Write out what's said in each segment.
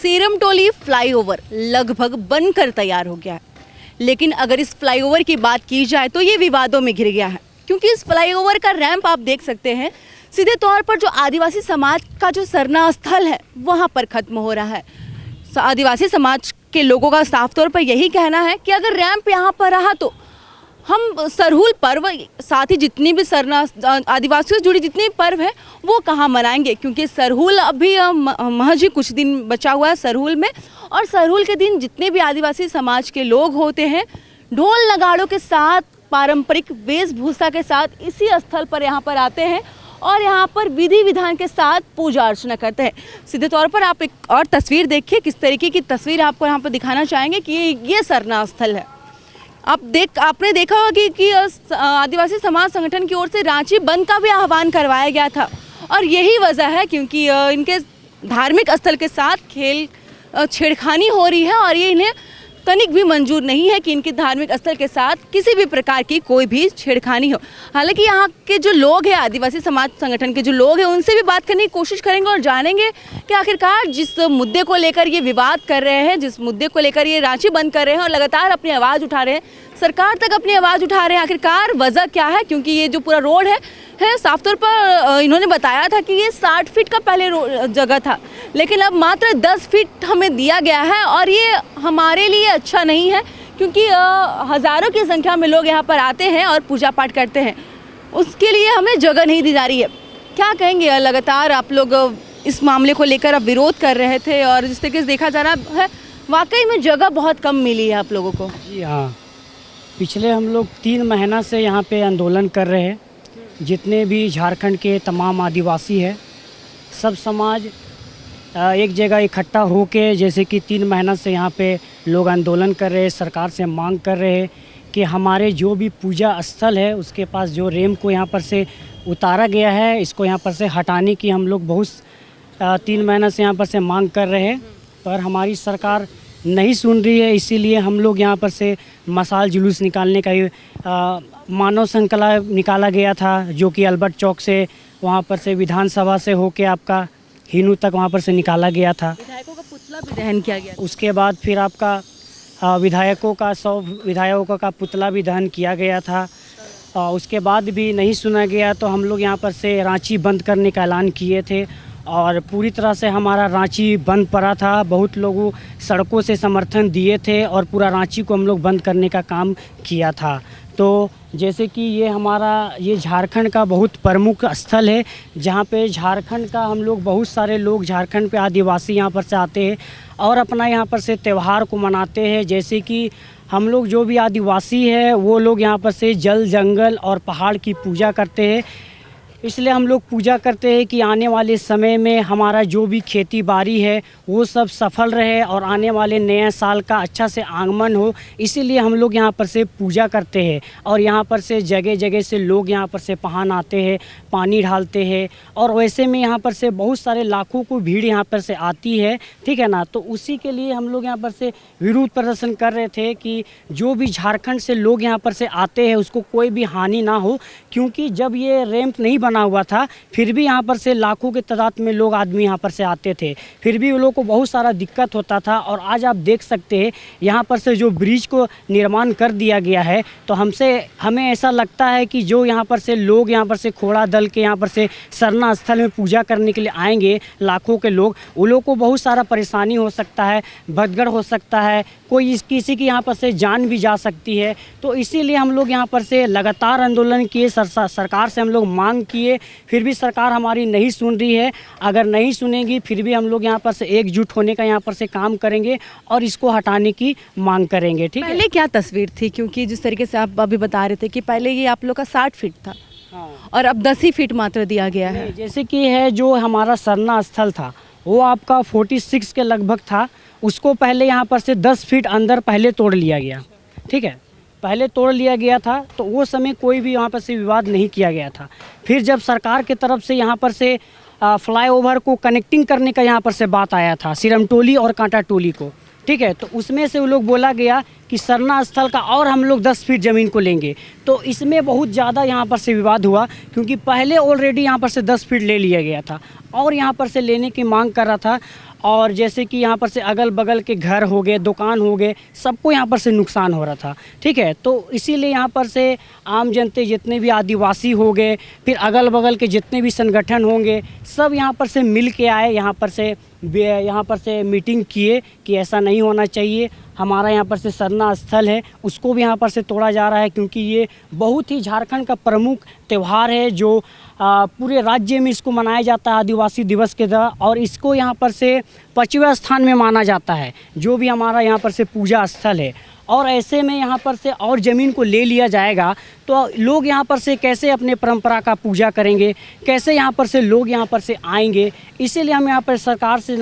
सीरमटोली flyover लगभग बनकर तैयार हो गया है, लेकिन अगर इस फ्लाईओवर की बात की जाए तो ये विवादों में घिर गया है, क्योंकि इस फ्लाईओवर का रैंप आप देख सकते हैं सीधे तौर पर जो आदिवासी समाज का जो सरना स्थल है वहाँ पर ख़त्म हो रहा है। आदिवासी समाज के लोगों का साफ तौर पर यही कहना है कि अगर रैंप यहाँ पर रहा तो हम सरहुल पर्व, साथ ही जितनी भी सरना आदिवासियों से जुड़ी जितने पर्व हैं वो कहाँ मनाएंगे, क्योंकि सरहुल अभी महज ही कुछ दिन बचा हुआ है सरहुल में। और सरहुल के दिन जितने भी आदिवासी समाज के लोग होते हैं ढोल नगाड़ों के साथ, पारंपरिक वेशभूषा के साथ इसी स्थल पर यहाँ पर आते हैं और यहाँ पर विधि विधान के साथ पूजा अर्चना करते हैं। सीधे तौर पर आप एक और तस्वीर देखिए, किस तरीके की तस्वीर आपको यहाँ पर दिखाना चाहेंगे कि ये सरना स्थल है। आपने देखा होगा कि आदिवासी समाज संगठन की ओर से रांची बंद का भी आह्वान करवाया गया था और यही वजह है क्योंकि इनके धार्मिक स्थल के साथ छेड़खानी हो रही है और ये इन्हें तनिक भी मंजूर नहीं है कि इनके धार्मिक स्थल के साथ किसी भी प्रकार की कोई भी छेड़खानी हो। हालांकि यहाँ के जो लोग हैं, आदिवासी समाज संगठन के जो लोग हैं, उनसे भी बात करने की कोशिश करेंगे और जानेंगे कि आखिरकार जिस मुद्दे को लेकर ये विवाद कर रहे हैं, जिस मुद्दे को लेकर ये रांची बंद कर रहे हैं और लगातार अपनी आवाज़ उठा रहे हैं, सरकार तक अपनी आवाज़ उठा रहे हैं, आखिरकार वजह क्या है। क्योंकि ये जो पूरा रोड है साफ तौर पर इन्होंने बताया था कि ये 60 फीट का पहले जगह था, लेकिन अब मात्र 10 फीट हमें दिया गया है और ये हमारे लिए अच्छा नहीं है, क्योंकि हज़ारों की संख्या में लोग यहाँ पर आते हैं और पूजा पाठ करते हैं, उसके लिए हमें जगह नहीं दी जा रही है। क्या कहेंगे, लगातार आप लोग इस मामले को लेकर अब विरोध कर रहे थे और जिस तरीके से देखा जा रहा है वाकई में जगह बहुत कम मिली है आप लोगों को। जी हाँ, पिछले हम लोग 3 महीना से यहाँ पे आंदोलन कर रहे हैं। जितने भी झारखंड के तमाम आदिवासी हैं, सब समाज एक जगह इकट्ठा होके, जैसे कि 3 महीना से यहाँ पे लोग आंदोलन कर रहे हैं, सरकार से मांग कर रहे हैं कि हमारे जो भी पूजा स्थल है उसके पास जो रैंप को यहाँ पर से उतारा गया है, इसको यहाँ पर से हटाने की हम लोग बहुत 3 महीना से यहाँ पर से मांग कर रहे हैं, पर हमारी सरकार नहीं सुन रही है। इसीलिए हम लोग यहाँ पर से मशाल जुलूस निकालने का मानव श्रृंखला निकाला गया था, जो कि अल्बर्ट चौक से वहाँ पर से विधानसभा से होके आपका हिनू तक वहाँ पर से निकाला गया था। विधायकों का पुतला भी दहन किया गया। उसके बाद फिर आपका विधायकों का 100 विधायकों का पुतला भी दहन किया गया था। उसके बाद भी नहीं सुना गया तो हम लोग यहाँ पर से रांची बंद करने का ऐलान किए थे और पूरी तरह से हमारा रांची बंद पड़ा था। बहुत लोगों सड़कों से समर्थन दिए थे और पूरा रांची को हम लोग बंद करने का काम किया था। तो जैसे कि ये झारखंड का बहुत प्रमुख स्थल है, जहाँ पे झारखंड का हम लोग बहुत सारे लोग झारखंड पे आदिवासी यहाँ पर से आते हैं और अपना यहाँ पर से त्यौहार को मनाते हैं। जैसे कि हम लोग जो भी आदिवासी है वो लोग यहाँ पर से जल, जंगल और पहाड़ की पूजा करते हैं। इसलिए हम लोग पूजा करते हैं कि आने वाले समय में हमारा जो भी खेती बाड़ी है वो सब सफल रहे और आने वाले नए साल का अच्छा से आगमन हो। इसीलिए हम लोग यहाँ पर से पूजा करते हैं और यहाँ पर से जगह जगह से लोग यहाँ पर से पहान आते हैं, पानी डालते हैं और वैसे में यहाँ पर से बहुत सारे लाखों को भीड़ यहाँ पर से आती है, ठीक है ना। तो उसी के लिए हम लोग यहाँ पर से विरोध प्रदर्शन कर रहे थे कि जो भी झारखंड से लोग यहाँ पर से आते हैं उसको कोई भी हानि ना हो, क्योंकि जब ये रैंप नहीं बना हुआ था फिर भी यहाँ पर से लाखों के तादाद में लोग आदमी यहाँ पर से आते थे, फिर भी उन लोगों को बहुत सारा दिक्कत होता था। और आज आप देख सकते हैं यहाँ पर से जो ब्रिज को निर्माण कर दिया गया है, तो हमें ऐसा लगता है कि जो यहाँ पर से लोग यहाँ पर से खोड़ा दल के यहाँ पर से सरना स्थल में पूजा करने के लिए आएंगे लाखों के लोग, उन लोगों को बहुत सारा परेशानी हो सकता है, भगदड़ हो सकता है, किसी की यहाँ पर से जान भी जा सकती है। तो इसीलिए हम लोग यहाँ पर से लगातार आंदोलन किए, सरकार से हम लोग मांग किए, फिर भी सरकार हमारी नहीं सुन रही है। अगर नहीं सुनेगी फिर भी हम लोग यहाँ पर से एकजुट होने का यहाँ पर से काम करेंगे और इसको हटाने की मांग करेंगे, ठीक है। पहले क्या तस्वीर थी, क्योंकि जिस तरीके से आप अभी बता रहे थे कि पहले ये आप लोग का 60 फीट था और अब 10 ही फीट मात्र दिया गया है। जैसे कि है जो हमारा सरना स्थल था वो आपका 46 के लगभग था, उसको पहले यहाँ पर से 10 फीट अंदर पहले तोड़ लिया गया, ठीक है, पहले तोड़ लिया गया था। तो वो समय कोई भी यहाँ पर से विवाद नहीं किया गया था। फिर जब सरकार की तरफ से यहाँ पर से फ्लाईओवर को कनेक्टिंग करने का यहाँ पर से बात आया था, सीरमटोली और कांटा टोली को, ठीक है, तो उसमें से वो लोग बोला गया कि सरना स्थल का और हम लोग 10 फीट ज़मीन को लेंगे। तो इसमें बहुत ज़्यादा यहाँ पर से विवाद हुआ, क्योंकि पहले ऑलरेडी यहाँ पर से 10 फीट ले लिया गया था और यहाँ पर से लेने की मांग कर रहा था। और जैसे कि यहाँ पर से अगल बगल के घर हो गए, दुकान हो गए, सबको यहाँ पर से नुकसान हो रहा था। ठीक है, तो इसीलिए यहाँ पर से आम जनते जितने भी आदिवासी हो गए, फिर अगल बगल के जितने भी संगठन होंगे, सब यहाँ पर से मिल के आए, यहाँ पर से मीटिंग किए कि ऐसा नहीं होना चाहिए। हमारा यहाँ पर से सरना स्थल है उसको भी यहाँ पर से तोड़ा जा रहा है, क्योंकि ये बहुत ही झारखंड का प्रमुख त्यौहार है जो पूरे राज्य में इसको मनाया जाता है आदिवासी दिवस के तरह, और इसको यहाँ पर से 5वें स्थान में माना जाता है जो भी हमारा यहाँ पर से पूजा स्थल है। और ऐसे में यहाँ पर से और ज़मीन को ले लिया जाएगा तो लोग यहाँ पर से कैसे अपने परंपरा का पूजा करेंगे, कैसे यहाँ पर से लोग यहाँ पर से आएंगे। इसीलिए हम यहाँ पर सरकार से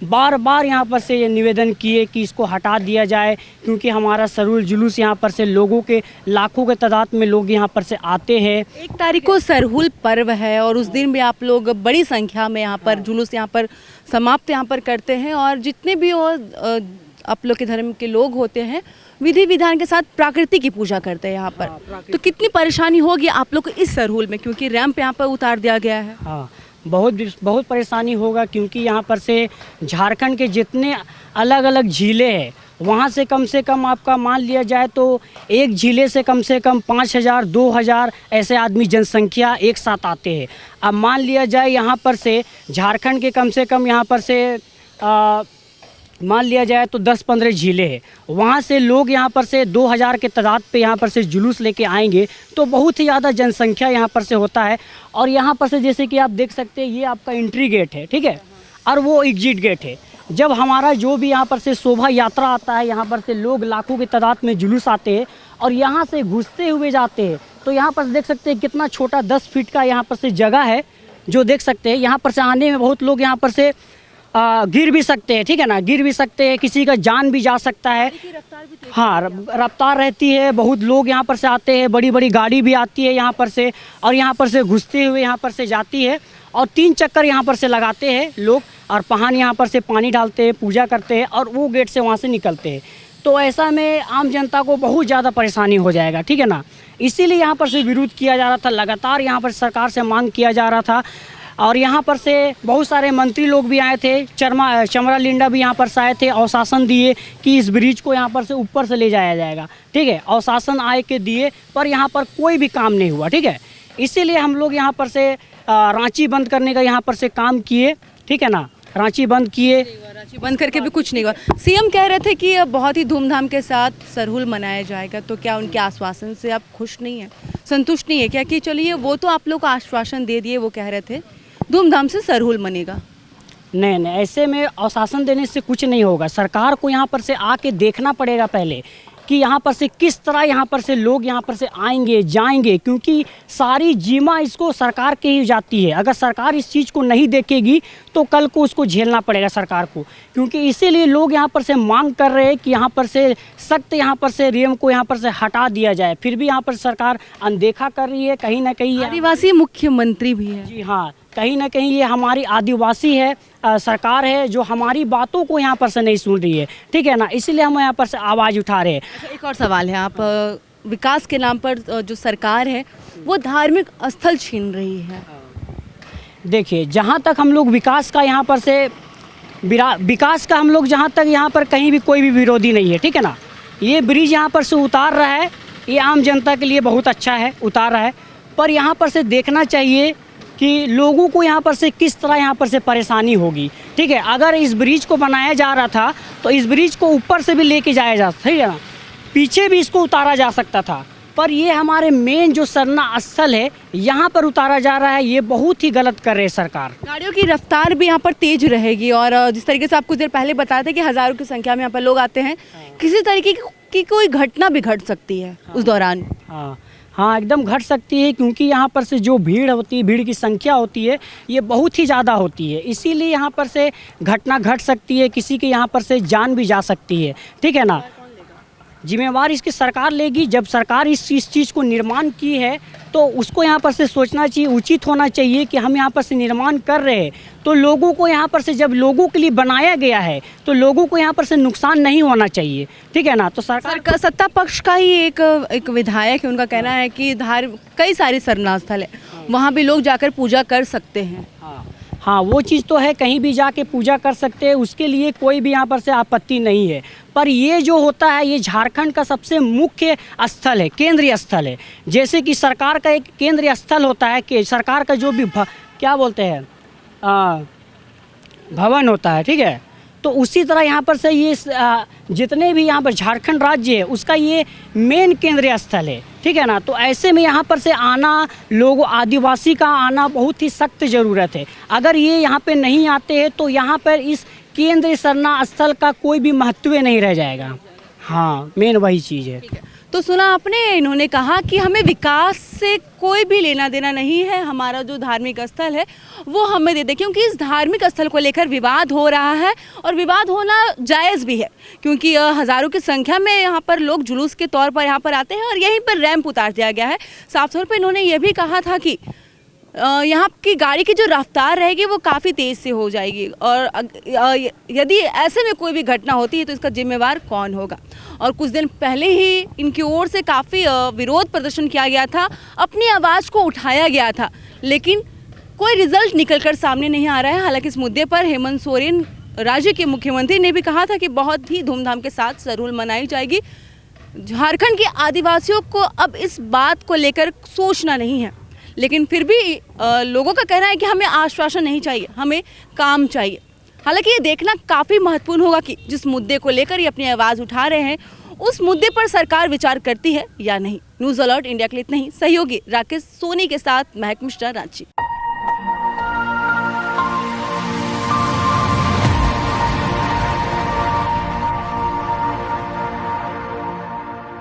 बार बार यहाँ पर से ये निवेदन किए कि इसको हटा दिया जाए, क्योंकि हमारा सरहुल जुलूस यहाँ पर से लोगों के लाखों के तादाद में लोग यहाँ पर से आते हैं। 1 तारीख को सरहुल पर्व है और उस दिन भी आप लोग बड़ी संख्या में यहाँ पर जुलूस यहाँ पर समाप्त यहाँ पर करते हैं, और जितने भी आप लोग के धर्म के लोग होते हैं विधि विधान के साथ प्रकृति की पूजा करते हैं यहाँ पर। तो कितनी परेशानी होगी आप लोग को इस सरहुल में, क्योंकि रैंप यहाँ पर उतार दिया गया है? हाँ, बहुत परेशानी होगा, क्योंकि यहाँ पर से झारखंड के जितने अलग अलग झीलें हैं वहाँ से कम आपका मान लिया जाए तो एक झीले से कम 5,000 2,000 ऐसे आदमी जनसंख्या एक साथ आते हैं। अब मान लिया जाए यहाँ पर से झारखंड के कम से कम यहाँ पर से मान लिया जाए तो 10-15 झीलें हैं, वहाँ से लोग यहाँ पर से 2,000 के तादाद पे यहाँ पर से जुलूस लेके आएंगे, तो बहुत ही ज़्यादा जनसंख्या यहाँ पर से होता है। और यहाँ पर से जैसे कि आप देख सकते हैं ये आपका एंट्री गेट है, ठीक है, और वो एग्जिट गेट है। जब हमारा जो भी यहाँ पर से शोभा यात्रा आता है, यहाँ पर से लोग लाखों की तादाद में जुलूस आते हैं और यहाँ से घुसते हुए जाते हैं, तो यहाँ पर देख सकते हैं कितना छोटा 10 फीट का यहाँ पर से जगह है जो देख सकते हैं। यहाँ पर से आने में बहुत लोग यहाँ पर से गिर भी सकते हैं, ठीक है ना, गिर भी सकते हैं, किसी का जान भी जा सकता है। हाँ, रफ्तार रहती है, बहुत लोग यहाँ पर से आते हैं, बड़ी बड़ी गाड़ी भी आती है यहाँ पर से, और यहाँ पर से घुसते हुए यहाँ पर से जाती है, और 3 चक्कर यहाँ पर से लगाते हैं लोग, और पहाड़ यहाँ पर से पानी डालते हैं, पूजा करते हैं, और वो गेट से वहाँ से निकलते हैं। तो ऐसा में आम जनता को बहुत ज़्यादा परेशानी हो जाएगा, ठीक है ना। इसीलिए यहाँ पर से विरोध किया जा रहा था, लगातार यहाँ पर सरकार से मांग किया जा रहा था। और यहाँ पर से बहुत सारे मंत्री लोग भी आए थे, चमरा लिंडा भी यहाँ पर से आए थे, और शासन दिए कि इस ब्रिज को यहाँ पर से ऊपर से ले जाया जाएगा, ठीक है, और शासन आए के दिए, पर यहाँ पर कोई भी काम नहीं हुआ, ठीक है। इसीलिए हम लोग यहाँ पर से रांची बंद करने का यहाँ पर से काम किए, ठीक है ना, रांची बंद किए। रांची बंद करके भी कुछ नहीं हुआ। सीएम कह रहे थे कि बहुत ही धूमधाम के साथ सरहुल मनाया जाएगा, तो क्या उनके आश्वासन से आप खुश नहीं हैं, संतुष्ट नहीं है क्या? कि चलिए वो तो आप लोग को आश्वासन दे दिए, वो कह रहे थे धूमधाम से सरहुल मनेगा। नहीं, ऐसे में आश्वासन देने से कुछ नहीं होगा। सरकार को यहाँ पर से आके देखना पड़ेगा पहले कि यहाँ पर से किस तरह यहाँ पर से लोग यहाँ पर से आएंगे जाएंगे, क्योंकि सारी जिम्मा इसको सरकार के ही जाती है। अगर सरकार इस चीज़ को नहीं देखेगी तो कल को उसको झेलना पड़ेगा सरकार को, क्योंकि इसीलिए लोग यहाँ पर से मांग कर रहे हैं कि यहाँ पर से सख्त यहाँ पर से रेम को यहाँ पर से हटा दिया जाए। फिर भी यहाँ पर सरकार अनदेखा कर रही है। कहीं ना कहीं आदिवासी मुख्यमंत्री भी है। जी हाँ, कहीं ना कहीं ये हमारी आदिवासी है सरकार है जो हमारी बातों को यहाँ पर से नहीं सुन रही है, ठीक है ना। इसीलिए हम यहाँ पर से आवाज़ उठा रहे हैं। अच्छा, एक और सवाल है, आप विकास के नाम पर जो सरकार है वो धार्मिक स्थल छीन रही है। देखिए, जहाँ तक हम लोग विकास का यहाँ पर से विकास का हम लोग जहाँ तक यहाँ पर कहीं भी कोई भी विरोधी नहीं है, ठीक है ना। ये ब्रिज यहाँ पर से उतार रहा है, ये आम जनता के लिए बहुत अच्छा है, उतार रहा है, पर यहाँ पर से देखना चाहिए कि लोगों को यहाँ पर से किस तरह यहाँ पर से परेशानी होगी, ठीक है। अगर इस ब्रिज को बनाया जा रहा था तो इस ब्रिज को ऊपर से भी लेके जाया जा सकता, ठीक है ना, पीछे भी इसको उतारा जा सकता था, पर ये हमारे मेन जो सरना स्थल है यहाँ पर उतारा जा रहा है। ये बहुत ही गलत कर रही है सरकार। गाड़ियों की रफ्तार भी यहाँ पर तेज रहेगी, और जिस तरीके से आप कुछ देर पहले बताए थे कि हज़ारों की संख्या में यहाँ पर लोग आते हैं, किसी तरीके की कोई घटना भी घट सकती है उस दौरान। हाँ, एकदम घट सकती है, क्योंकि यहाँ पर से जो भीड़ होती है, भीड़ की संख्या होती है, ये बहुत ही ज़्यादा होती है। इसीलिए यहाँ पर से घटना घट सकती है, किसी के यहाँ पर से जान भी जा सकती है, ठीक है ना। जिम्मेवार इसकी सरकार लेगी। जब सरकार इस चीज़ को निर्माण की है तो उसको यहाँ पर से सोचना चाहिए, उचित होना चाहिए कि हम यहाँ पर से निर्माण कर रहे हैं तो लोगों को यहाँ पर से, जब लोगों के लिए बनाया गया है तो लोगों को यहाँ पर से नुकसान नहीं होना चाहिए, ठीक है ना। तो सरकार का सत्ता पक्ष का ही एक विधायक है, उनका कहना है कि कई सारे सरना स्थल है, वहाँ भी लोग जाकर पूजा कर सकते हैं। हाँ, वो चीज़ तो है, कहीं भी जाके पूजा कर सकते हैं, उसके लिए कोई भी यहाँ पर से आपत्ति नहीं है। पर ये जो होता है, ये झारखंड का सबसे मुख्य स्थल है, केंद्रीय स्थल है। जैसे कि सरकार का एक केंद्रीय स्थल होता है कि सरकार का जो भी क्या बोलते हैं भवन होता है, ठीक है। तो उसी तरह यहाँ पर से ये जितने भी यहाँ पर झारखंड राज्य है उसका ये मेन केंद्रीय स्थल है, ठीक है ना। तो ऐसे में यहाँ पर से आना, लोगों आदिवासी का आना बहुत ही सख्त ज़रूरत है। अगर ये यहाँ पे नहीं आते हैं तो यहाँ पर इस केंद्रीय शरणा स्थल का कोई भी महत्व नहीं रह जाएगा। हाँ, मेन वही चीज़ है। तो सुना आपने, इन्होंने कहा कि हमें विकास से कोई भी लेना देना नहीं है, हमारा जो धार्मिक स्थल है वो हमें दे दे, क्योंकि इस धार्मिक स्थल को लेकर विवाद हो रहा है और विवाद होना जायज़ भी है, क्योंकि हज़ारों की संख्या में यहाँ पर लोग जुलूस के तौर पर यहाँ पर आते हैं और यहीं पर रैंप उतार दिया गया है। साफ तौर पर इन्होंने ये भी कहा था कि यहाँ की गाड़ी की जो रफ्तार रहेगी वो काफ़ी तेज़ से हो जाएगी और यदि ऐसे में कोई भी घटना होती है तो इसका जिम्मेवार कौन होगा। और कुछ दिन पहले ही इनकी ओर से काफ़ी विरोध प्रदर्शन किया गया था, अपनी आवाज़ को उठाया गया था, लेकिन कोई रिजल्ट निकलकर सामने नहीं आ रहा है। हालांकि इस मुद्दे पर हेमंत सोरेन, राज्य के मुख्यमंत्री, ने भी कहा था कि बहुत ही धूमधाम के साथ सरूल मनाई जाएगी। झारखंड के आदिवासियों को अब इस बात को लेकर सोचना नहीं है, लेकिन फिर भी लोगों का कहना है कि हमें आश्वासन नहीं चाहिए, हमें काम चाहिए। हालांकि ये देखना काफ़ी महत्वपूर्ण होगा कि जिस मुद्दे को लेकर ये अपनी आवाज़ उठा रहे हैं उस मुद्दे पर सरकार विचार करती है या नहीं। न्यूज़ अलर्ट इंडिया के लिए इतना ही। सहयोगी राकेश सोनी के साथ महक मिश्रा, रांची।